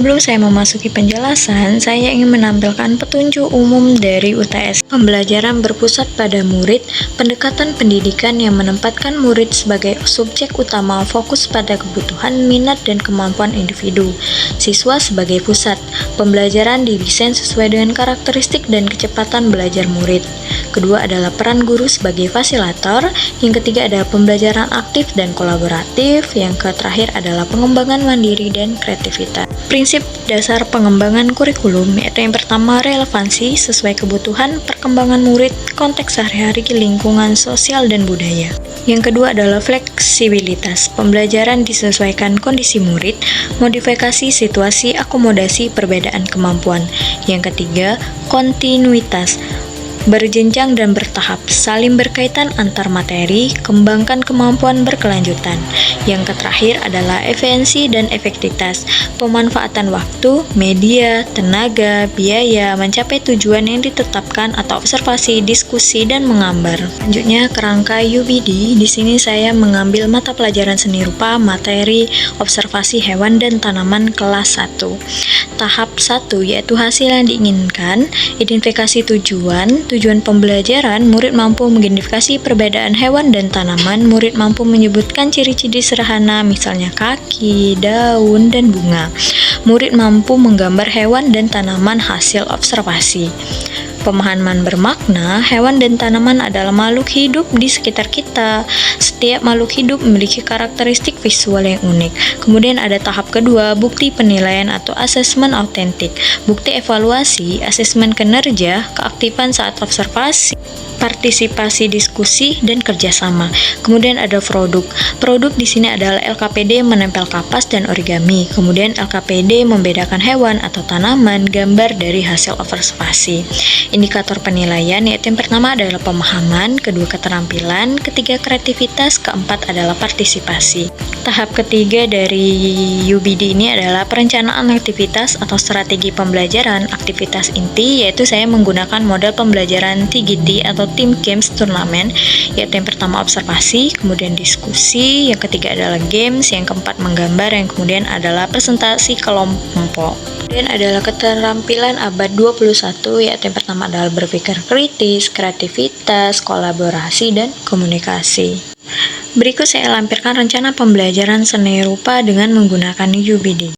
Sebelum saya memasuki penjelasan, saya ingin menampilkan petunjuk umum dari UTS. Pembelajaran berpusat pada murid, pendekatan pendidikan yang menempatkan murid sebagai subjek utama, fokus pada kebutuhan, minat, dan kemampuan individu. Siswa sebagai pusat, pembelajaran didesain sesuai dengan karakteristik dan kecepatan belajar murid. Kedua adalah peran guru sebagai fasilitator. Yang ketiga adalah pembelajaran aktif dan kolaboratif. Yang terakhir adalah pengembangan mandiri dan kreativitas. Prinsip dasar pengembangan kurikulum yaitu yang pertama relevansi sesuai kebutuhan perkembangan murid, konteks sehari-hari, lingkungan sosial dan budaya. Yang kedua adalah fleksibilitas. Pembelajaran disesuaikan kondisi murid, modifikasi situasi, akomodasi perbedaan kemampuan. Yang ketiga, kontinuitas. Berjenjang dan bertahap, saling berkaitan antar materi, kembangkan kemampuan berkelanjutan. Yang terakhir adalah efisiensi dan efektivitas, pemanfaatan waktu, media, tenaga, biaya, mencapai tujuan yang ditetapkan atau observasi, diskusi, dan menggambar. Selanjutnya, kerangka UBD. Di sini saya mengambil mata pelajaran seni rupa, materi, observasi hewan dan tanaman kelas 1. Tahap 1 yaitu hasil yang diinginkan, identifikasi tujuan pembelajaran, murid mampu mengidentifikasi perbedaan hewan dan tanaman, murid mampu menyebutkan ciri-ciri sederhana misalnya kaki, daun, dan bunga. Murid mampu menggambar hewan dan tanaman hasil observasi. Pemahaman bermakna, hewan dan tanaman adalah makhluk hidup di sekitar kita. Setiap makhluk hidup memiliki karakteristik visual yang unik. Kemudian ada tahap kedua, bukti penilaian atau asesmen autentik. Bukti evaluasi, asesmen kinerja, keaktifan saat observasi, partisipasi diskusi, dan kerjasama. Kemudian ada produk. Produk di sini adalah LKPD menempel kapas dan origami. Kemudian LKPD membedakan hewan atau tanaman, gambar dari hasil observasi. Indikator penilaian yaitu yang pertama adalah pemahaman, kedua keterampilan, ketiga kreativitas, keempat adalah partisipasi. Tahap ketiga dari UBD ini adalah perencanaan aktivitas atau strategi pembelajaran. Aktivitas inti yaitu saya menggunakan model pembelajaran TGT atau Team Games Turnamen, yaitu yang pertama observasi, kemudian diskusi, yang ketiga adalah games, yang keempat menggambar, yang kemudian adalah presentasi kelompok. Kemudian adalah keterampilan abad 21, yaitu yang pertama adalah berpikir kritis, kreativitas, kolaborasi, dan komunikasi. Berikut saya lampirkan rencana pembelajaran seni rupa dengan menggunakan UBD.